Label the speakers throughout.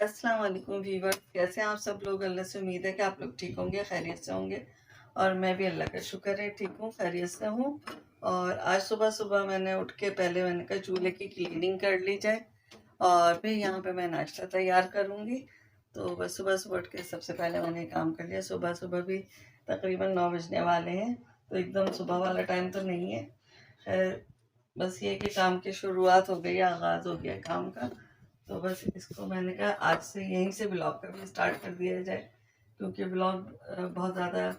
Speaker 1: अस्सलाम वालेकुम व्यूअर्स, कैसे हैं आप सब लोग। अल्लाह से उम्मीद है कि आप लोग ठीक होंगे, खैरियत से होंगे। और मैं भी अल्लाह का शुक्र है ठीक हूँ, खैरियत से हूँ। और आज सुबह सुबह मैंने उठ के पहले मैंने कहा चूल्हे की क्लीनिंग कर ली जाए और फिर यहाँ पे मैं नाश्ता तैयार करूँगी। तो बस सुबह सुबह उठ के सबसे पहले मैंने काम कर लिया। सुबह सुबह भी तकरीबन 9 बजने वाले हैं, तो एकदम सुबह वाला टाइम तो नहीं है। खैर, बस ये कि काम की शुरुआत हो गई, आगाज़ हो गया काम का। तो बस इसको मैंने कहा आज से यहीं से ब्लॉग का भी स्टार्ट कर दिया जाए, क्योंकि ब्लॉग बहुत ज़्यादा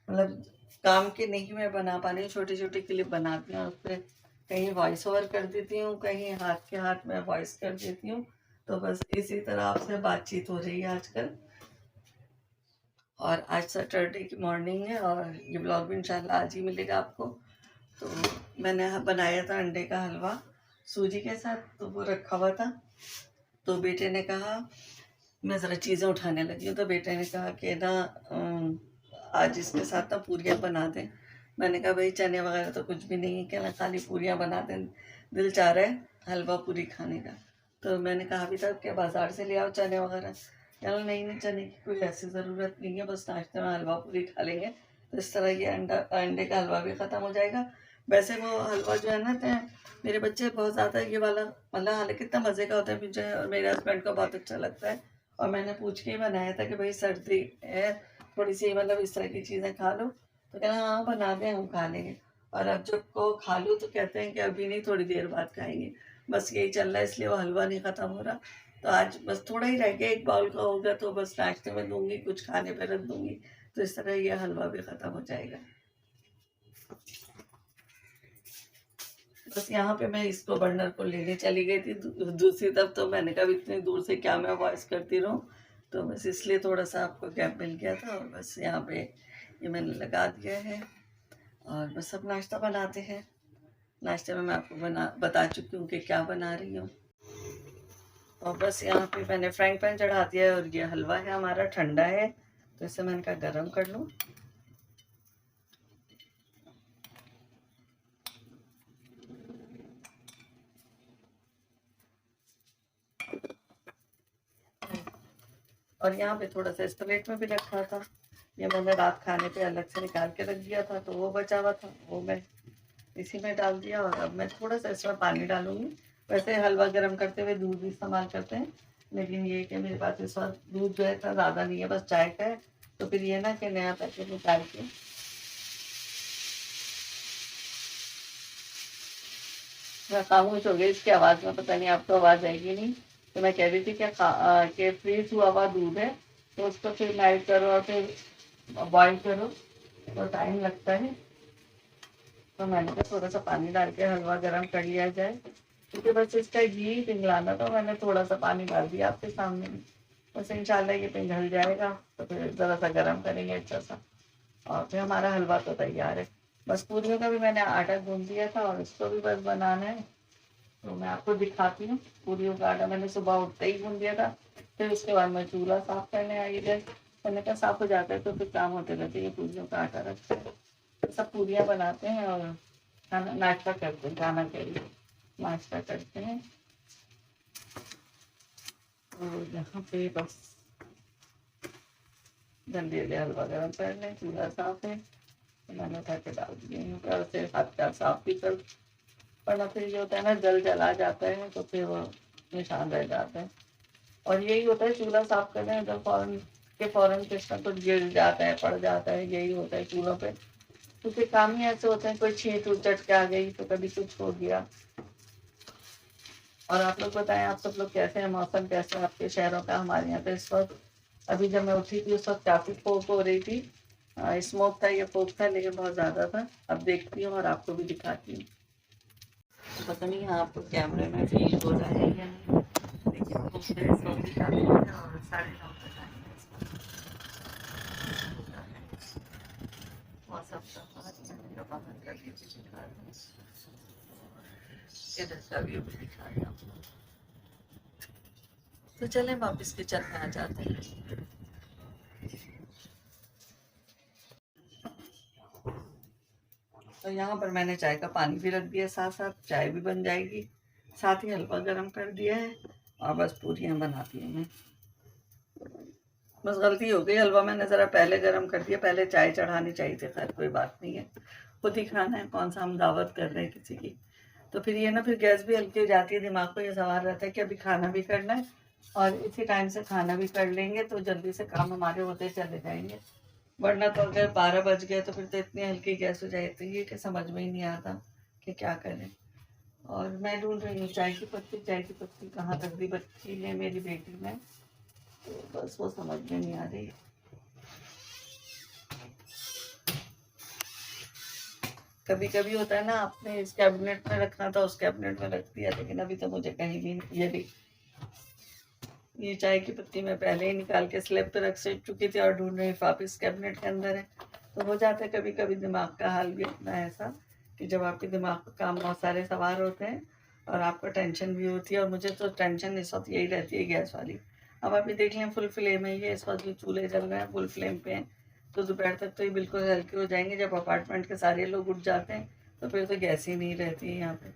Speaker 1: मतलब काम के नहीं मैं बना पा रही हूँ। छोटी छोटी क्लिप बनाती हूँ, उस पर कहीं वॉइस ओवर कर देती हूँ, कहीं हाथ के हाथ में वॉइस कर देती हूँ। तो बस इसी तरह आपसे बातचीत हो रही है आजकल। और आज सैटरडे की मॉर्निंग है और ये ब्लॉग भी इंशाल्लाह आज ही मिलेगा आपको। तो मैंने बनाया था अंडे का हलवा सूजी के साथ, तो वो रखा हुआ था। तो बेटे ने कहा, मैं ज़रा चीज़ें उठाने लगी हूँ, तो बेटे ने कहा कि ना आज इसके साथ ना पूरियाँ बना दें। मैंने कहा भाई चने वगैरह तो कुछ भी नहीं है, क्या ना खाली पूरियाँ बना दें, दिल चाह रहा है हलवा पूरी खाने का। तो मैंने कहा भी था कि बाज़ार से ले आओ चने वगैरह। कहना नहीं नहीं, चने की कोई ऐसी ज़रूरत नहीं है, बस नाश्ते में हलवा पूरी खा लेंगे। तो इस तरह ये अंडे का हलवा भी ख़त्म हो जाएगा। वैसे वो हलवा जो है ना, तो मेरे बच्चे बहुत ज़्यादा ये वाला मतलब हालांकि कितना मज़े का होता है, मुझे और मेरे हस्बैंड को बहुत अच्छा लगता है। और मैंने पूछ के ही बनाया था कि भाई सर्दी है, थोड़ी सी मतलब इस तरह की चीज़ें खा लो। तो कहना हाँ बना दें, हम खा लेंगे। और अब जब को खा लूँ तो कहते हैं कि अभी नहीं, थोड़ी देर बाद खाएंगे। बस यही चल रहा है, इसलिए वो हलवा नहीं ख़त्म हो रहा। तो आज बस थोड़ा ही रह गया, एक बाउल का होगा, तो बस नाश्ते में दूंगी, कुछ खाने पर रख दूंगी। तो इस तरह ये हलवा भी ख़त्म हो जाएगा। बस यहाँ पे मैं इसको बर्नर को लेने चली गई थी दूसरी तरफ। तो मैंने कहा इतनी दूर से क्या मैं वॉइस करती रहूँ। तो बस इसलिए थोड़ा सा आपको गैप मिल गया था। और बस यहाँ पे ये मैंने लगा दिया है और बस अब नाश्ता बनाते हैं। नाश्ते में मैं आपको बता चुकी हूँ कि क्या बना रही हूँ। और बस यहाँ पे मैंने फ्राइंग पैन चढ़ा दिया है और ये हलवा है हमारा, ठंडा है, तो इसे मैंने कहा गर्म कर लूँ। और यहाँ पे थोड़ा सा इस प्लेट में भी रखा था, ये मैंने रात खाने पे अलग से निकाल के रख दिया था, तो वो बचा हुआ था, वो मैं इसी में डाल दिया। और अब मैं थोड़ा सा इसमें पानी डालूंगी। वैसे हलवा गर्म करते हुए दूध भी इस्तेमाल करते हैं, लेकिन ये कि मेरे पास इस वक्त दूध जो है इतना ज़्यादा नहीं है, बस चाय का है। तो फिर ये ना कि नया पैकेट निकाल के मैं खामोश हो गई इसकी आवाज़ में, पता नहीं आपको आवाज़ आएगी नहीं। तो मैं कह रही थी कि फ्रीज हुआ हुआ दूध है, तो उसको फिर मेल्ट करो और फिर बॉईल करो, तो टाइम लगता है। तो मैंने कहा थोड़ा सा पानी डाल के हलवा गर्म कर लिया जाए, क्योंकि बस इसका घी पिघलाना था। मैंने थोड़ा सा पानी डाल दिया आपके सामने। बस इंशाल्लाह ये पिघल जाएगा, तो फिर ज़रा सा गर्म करेंगे अच्छा सा, और फिर हमारा हलवा तो तैयार है। बस पूरियों का भी मैंने आटा गूंद दिया था और इसको भी बस बनाना है। तो मैं आपको दिखाती हूँ। पूरियों का आटा मैंने सुबह उठते ही गूंद दिया था। फिर उसके बाद मैं चूल्हा साफ करने आई इधर। मैंने कहा साफ हो जाता है तो फिर काम होते रहते हैं। पूरियों का आटा रखते हैं, तो सब पूरियाँ बनाते हैं और खाना नाश्ता करते हैं, खाना के लिए नाश्ता करते हैं। और यहाँ पे बस जल्दी जल्दी हलवा गर्म कर लें, चूल्हा साफ है, तो मैंने उठा के डाल दिए हैं। ऊपर से हाथ का साफ भी कर, वरना फिर ये होता है ना जल जला जाता है, तो फिर वो निशान रह जाता है। और यही होता है चूल्हा साफ करने में, जब फौरन कुछ ना कुछ गिर जाता है, पड़ जाता है, यही होता है चूल्हों पे। क्योंकि काम ही ऐसे होते हैं, कोई छींट उचट के आ गई तो कभी कुछ हो गया। और आप लोग बताएं, आप सब लोग कैसे हैं, मौसम कैसा है आपके शहरों का। हमारे यहाँ पे इस वक्त, अभी जब मैं उठी थी उस वक्त काफ़ी फोक हो रही थी, स्मोक था, ये फोक था, लेकिन बहुत ज़्यादा था। अब देखती हूँ और आपको भी दिखाती हूँ। पता नहीं यहाँ आपको कैमरे में फील हो रहा है या नहीं, लेकिन दूसरे सौ भी काफ़ी है और 9:30 का टाइम है इस वक्त। मौसम का बाहर का व्यू भी दिखा रहा हूँ, इधर का व्यू भी दिखा रहा हूँ। तो चलें वापस किचन में आ जाते हैं। तो यहाँ पर मैंने चाय का पानी भी रख दिया, साथ साथ चाय भी बन जाएगी, साथ ही हलवा गर्म कर दिया है और बस पूरियाँ बनाती हूँ मैं। बस गलती हो गई, हलवा मैंने ज़रा पहले गर्म कर दिया, पहले चाय चढ़ानी चाहिए थी। खैर कोई बात नहीं है, खुद ही खाना है, कौन सा हम दावत कर रहे हैं किसी की। तो फिर ये ना, फिर गैस भी हल्की हो जाती है, दिमाग को ये सवाल रहता है कि अभी खाना भी करना है और इसी टाइम से खाना भी कर लेंगे तो जल्दी से काम हमारे होते चले जाएंगे। वरना तो अगर 12 बज गए तो फिर तो इतनी हल्की गैस हो जाती है कि समझ में ही नहीं आता कि क्या करें। और मैं ढूंढ रही हूँ चाय की पत्ती, चाय की पत्ती कहाँ तक दी बच्ची है मेरी बेटी ने, तो बस वो समझ में नहीं आ रही। कभी कभी होता है ना, आपने इस कैबिनेट में रखना था उस कैबिनेट में रख दिया, लेकिन अभी तो मुझे कहीं भी ये भी, ये चाय की पत्ती मैं पहले ही निकाल के स्लैब पे रख चुकी थी और ढूंढ रही वापिस कैबिनेट के अंदर है। तो हो जाता है कभी कभी दिमाग का हाल भी अपना ऐसा कि जब आपके दिमाग का काम बहुत सारे सवार होते हैं और आपको टेंशन भी होती है। और मुझे तो टेंशन इस वक्त यही रहती है गैस वाली। अब अभी देख लें फुल फ्लेम है ये, इस वक्त ये चूल्हे जल रहे हैं फुल फ्लेम पे हैं, तो दोपहर तक तो ये बिल्कुल हल्के हो जाएंगे। जब अपार्टमेंट के सारे लोग उठ जाते हैं तो फिर तो गैस ही नहीं रहती है यहाँ पे।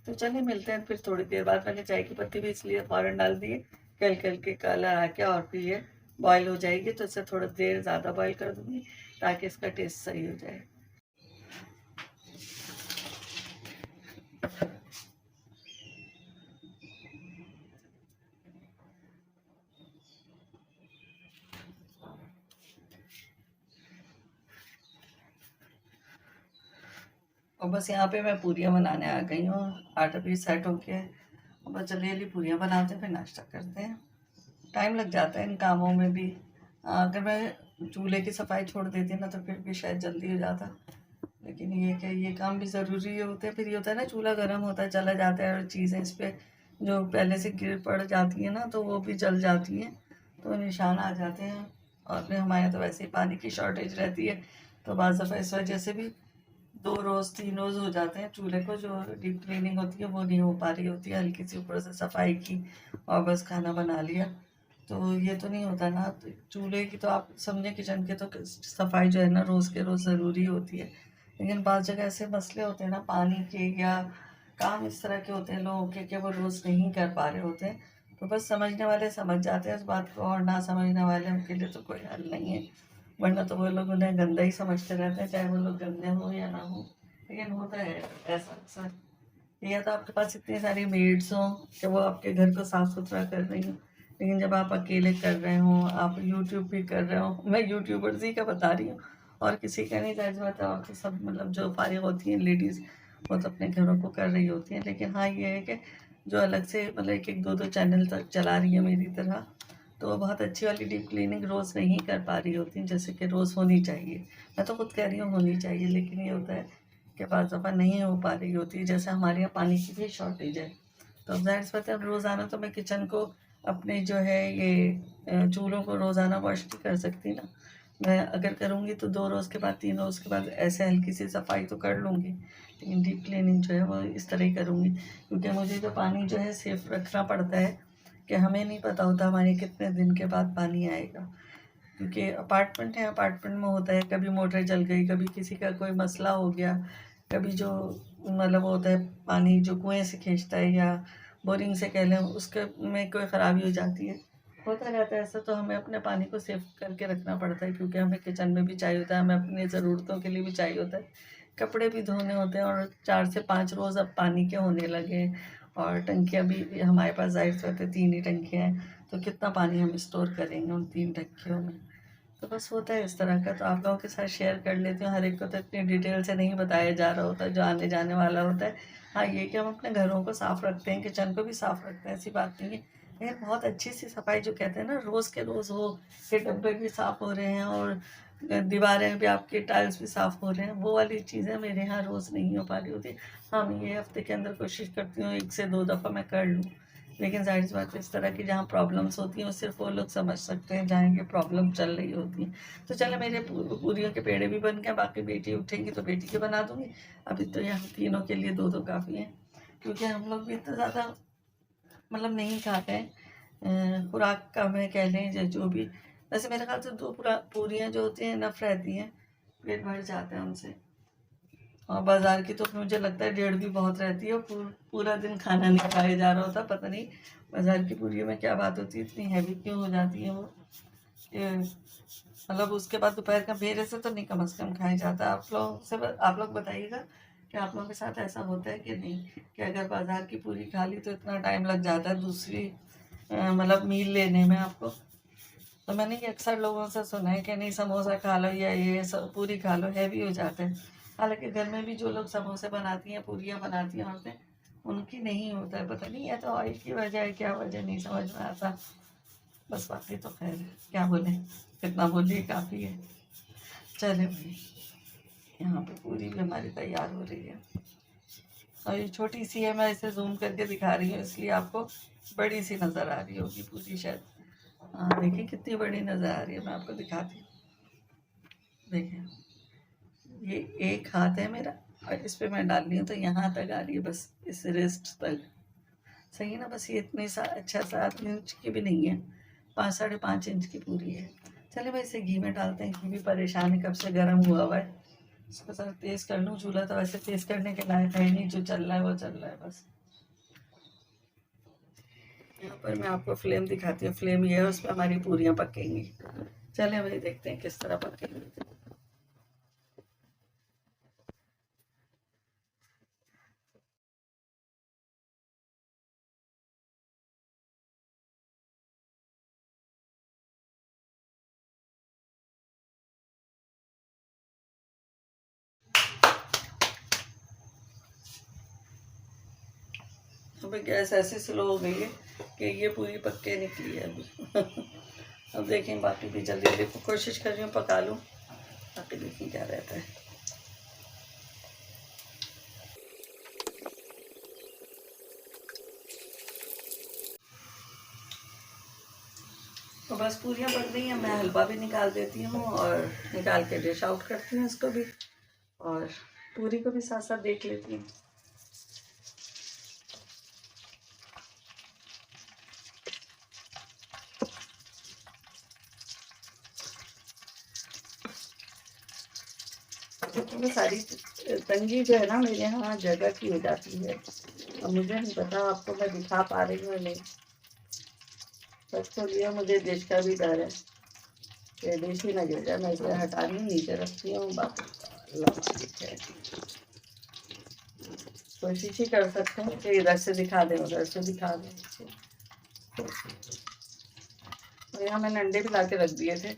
Speaker 1: तो चलिए मिलते हैं फिर थोड़ी देर बाद। मैंने चाय की पत्ती भी इसलिए फ़ौरन डाल दी है, कल के कलर आके और फिर ये बॉयल हो जाएगी, तो इसे थोड़ा देर ज़्यादा बॉयल कर दूँगी ताकि इसका टेस्ट सही हो जाए। और बस यहाँ पे मैं पूरियाँ बनाने आ गई हूँ, आटा भी सेट हो गया है। और बस जल्दी जल्दी पूरियाँ बनाते हैं फिर नाश्ता करते हैं। टाइम लग जाता है इन कामों में भी। अगर मैं चूल्हे की सफाई छोड़ देती ना तो फिर भी शायद जल्दी हो जाता, लेकिन ये क्या, ये काम भी ज़रूरी होते हैं। फिर ये होता है ना, चूल्हा गर्म होता है चला जाता है और चीज़ें इस पर जो पहले से गिर पड़ जाती हैं ना तो वो भी जल जाती हैं, तो निशान आ जाते हैं। और फिर हमारे यहाँ तो वैसे ही पानी की शॉर्टेज रहती है, तो बाज़ दफ़ा इस वजह से भी 2 रोज़ 3 रोज़ हो जाते हैं चूल्हे को, जो डीप क्लीनिंग होती है वो नहीं हो पा रही होती है। हल्की सी ऊपर से सफाई की और बस खाना बना लिया, तो ये तो नहीं होता ना। तो चूल्हे की तो आप समझे, किचन के तो सफाई जो है ना रोज़ के रोज़ ज़रूरी होती है। लेकिन बाज़ जगह ऐसे मसले होते हैं ना पानी के, या काम इस तरह के होते हैं लोगों के कि वो रोज़ नहीं कर पा रहे होते हैं। तो बस समझने वाले समझ जाते हैं इस बात को, और ना समझने वाले के लिए तो कोई हल नहीं है। वरना तो वो लोग उन्हें गंदा ही समझते रहते हैं, चाहे वो लोग गंदे हों या ना हो। लेकिन होता है ऐसा अक्सर। या तो आपके पास इतनी सारी मेड्स हों कि वो आपके घर को साफ़ सुथरा कर रही हों, लेकिन जब आप अकेले कर रहे हों, आप यूट्यूब भी कर रहे हो, मैं यूट्यूबर्स ही का बता रही हूँ और किसी का नहीं, जायज़ बात है। और तो सब मतलब जो फारिग होती हैं लेडीज़, वो तो अपने घरों को कर रही होती हैं। लेकिन हाँ ये है कि जो अलग से मतलब एक एक दो दो चैनल तक चला रही है मेरी तरह, तो वो बहुत अच्छी वाली डीप क्लीनिंग रोज़ नहीं कर पा रही होती हैं, जैसे कि रोज़ होनी चाहिए। मैं तो खुद कह रही हूँ होनी चाहिए, लेकिन ये होता है कि बाज़ दफ़ा नहीं हो पा रही होती है। जैसे हमारे यहाँ पानी की भी शॉर्टेज है, तो ज़ाहिर सी बात है रोज़ाना तो मैं किचन को अपने जो है ये चूल्हों को रोज़ाना वॉश नहीं कर सकती ना। मैं अगर करूँगी तो 2 रोज़ के बाद 3 रोज़ के बाद ऐसे हल्की सी सफाई तो कर लूँगी, लेकिन डीप क्लीनिंग जो है वो इस तरह ही करूँगी। क्योंकि मुझे तो पानी जो है सेफ रखना पड़ता है, कि हमें नहीं पता होता हमारे कितने दिन के बाद पानी आएगा। क्योंकि अपार्टमेंट है, अपार्टमेंट में होता है कभी मोटर जल गई, कभी किसी का कोई मसला हो गया, कभी जो मतलब होता है पानी जो कुएं से खींचता है या बोरिंग से कह लें उसके में कोई ख़राबी हो जाती है, होता रहता है ऐसा। तो हमें अपने पानी को सेव करके रखना पड़ता है, क्योंकि हमें किचन में भी चाहिए होता है, हमें अपनी ज़रूरतों के लिए भी चाहिए होता है, कपड़े भी धोने होते हैं। और 4 से 5 रोज़ अब पानी के होने लगे, और टंकियाँ भी हमारे पास ज़ाहिर सी बात है 3 ही टंकियाँ हैं, तो कितना पानी हम स्टोर करेंगे उन 3 टंकियों में। तो बस होता है इस तरह का, तो आप लोगों के साथ शेयर कर लेती हूँ। हर एक को तो इतनी डिटेल से नहीं बताया जा रहा होता है जो आने जाने वाला होता है। हाँ ये कि हम अपने घरों को साफ़ रखते हैं, किचन को भी साफ़ रखते हैं, ऐसी बात नहीं है। लेकिन बहुत अच्छी सी सफाई जो कहते हैं ना रोज़ के रोज़ हो, कि डब्बे भी साफ़ हो रहे हैं और दीवारें भी आपकी टाइल्स भी साफ़ हो रहे हैं, वो वाली चीज़ें मेरे यहाँ रोज़ नहीं हो पा रही होती। हाँ मैं ये हफ्ते के अंदर कोशिश करती हूँ 1 से 2 दफ़ा मैं कर लूँ, लेकिन ज़ाहिर सी बात है इस तरह की जहाँ प्रॉब्लम्स होती हैं वो सिर्फ वो लोग समझ सकते हैं जहाँ ये प्रॉब्लम चल रही होती है। तो चलो मेरे पूरियों के पेड़े भी बन गए, बाकी बेटी उठेंगी तो बेटी के बना दूँगी। अभी तो यहाँ तीनों के लिए 2-2 काफ़ी हैं, क्योंकि हम लोग भी इतना ज़्यादा मतलब नहीं खाते हैं। खुराक कम है कह लें या जो भी। वैसे मेरे ख्याल से 2 पूरियाँ जो होती हैं इनफ रहती हैं, पेट भर जाता है उनसे। और बाज़ार की तो मुझे लगता है 1.5 भी बहुत रहती है, और पूरा दिन खाना नहीं खाया जा रहा होता। पता नहीं बाज़ार की पूरियों में क्या बात होती है, इतनी हैवी क्यों हो जाती है वो। ये मतलब उसके बाद दोपहर का मेरे से तो नहीं कम से कम खाया जाता। आप लोग बताइएगा कि आप लोगों के साथ ऐसा होता है कि नहीं, कि अगर बाजार की पूरी खा ली तो इतना टाइम लग जाता है दूसरी मतलब मील लेने में आपको। तो मैंने ये अक्सर लोगों से सुना है कि नहीं समोसा खा लो या ये सब पूरी खा लो, हैवी हो जाते हैं। हालांकि घर में भी जो लोग समोसे बनाती हैं, पूरियाँ बनाती हैं औरतें, उनकी नहीं होता है। पता नहीं, या तो ऑयल की वजह है, क्या वजह नहीं समझ में आता। बस बाकी तो खैर क्या बोले, कितना बोलिए काफ़ी है। चले भाई, यहाँ पे पूरी भी हमारी तैयार हो रही है और ये छोटी सी है, मैं इसे जूम करके दिखा रही हूँ इसलिए आपको बड़ी सी नज़र आ रही होगी पूरी शायद। हाँ देखिए कितनी बड़ी नज़र आ रही है, मैं आपको दिखाती हूँ। देखिए ये एक हाथ है मेरा और इस पे मैं डाल रही हूँ तो यहाँ तक आ रही है, बस इस रिस्ट तक। सही है ना, बस ये इतने 6-7 इंच की भी नहीं है, 5-5.5 इंच की पूरी है। चले भाई इसे घी में डालते हैं, घी भी परेशान है, कब से गर्म हुआ है। इसको सर तेज़ कर लूँ, चूल्हा तो वैसे तेज़ करने के लायक है नहीं, जो चल रहा है वो चल रहा है बस। यहाँ पर मैं आपको फ्लेम दिखाती हूँ, फ्लेम ये है, उस पर हमारी पूरियाँ पकेंगी। चले भाई देखते हैं किस तरह पकेंगी। अभी गैस ऐसे स्लो हो गई है कि ये पूरी पक के निकली है अभी। अब देखें, बाकी भी जल्दी जल्दी कोशिश कर रही हूँ पका लूँ, बाकी देखें क्या रहता है। तो बस पूरियाँ पक गई हैं, मैं हलवा भी निकाल देती हूँ और निकाल के डिश आउट करती हूँ इसको भी, और पूरी को भी साथ साथ देख लेती हूँ। तो सारी तंगी जो है ना मेरे यहाँ जगह की हो जाती है, और मुझे नहीं पता आपको मैं दिखा पा रही हूँ नहीं। सच को लिया मुझे डिश का भी डर है कि डिश ही ना गिर जाए, मैं इसे हटा रही हूँ, नीचे रखती हूँ। बाकी कोशिश ही कर सकते हैं कि इधर से दिखा दें उधर से दिखा दें। और यहाँ मैंने अंडे भी ला के रख दिए थे,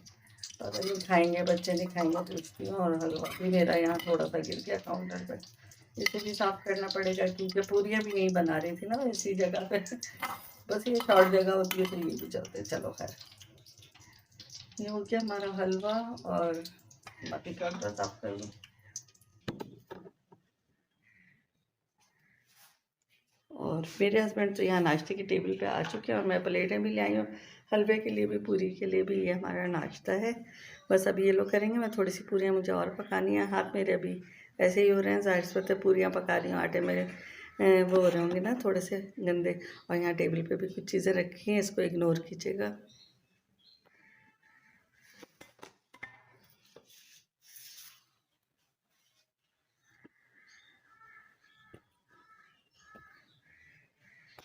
Speaker 1: पता नहीं खाएंगे बच्चे नहीं खाएंगे पूछती हूँ। और हलवा भी मेरा यहाँ थोड़ा सा गिर गया काउंटर पर, इसे भी साफ करना पड़ेगा क्योंकि पूरियाँ भी नहीं बना रही थी ना इसी जगह पे। बस ये शॉर्ट जगह होती है तो ये भी चलते। चलो खैर, ये हो गया हमारा हलवा, और बाकी काउंटर साफ कर लूँ। और मेरे हस्बैंड तो यहाँ नाश्ते की टेबल पे आ चुके हैं और मैं प्लेटें भी ले आई हूँ, हलवे के लिए भी पूरी के लिए भी। ये हमारा नाश्ता है, बस अभी ये लोग करेंगे। मैं थोड़ी सी पूरियाँ मुझे और पकानी है, हाथ मेरे अभी ऐसे ही हो रहे हैं, जाहिर सी बात है पूरियाँ पका रही हूँ, आटे मेरे वो हो रहे होंगे ना थोड़े से गंदे। और यहाँ टेबल पे भी कुछ चीज़ें रखी हैं, इसको इग्नोर कीजिएगा।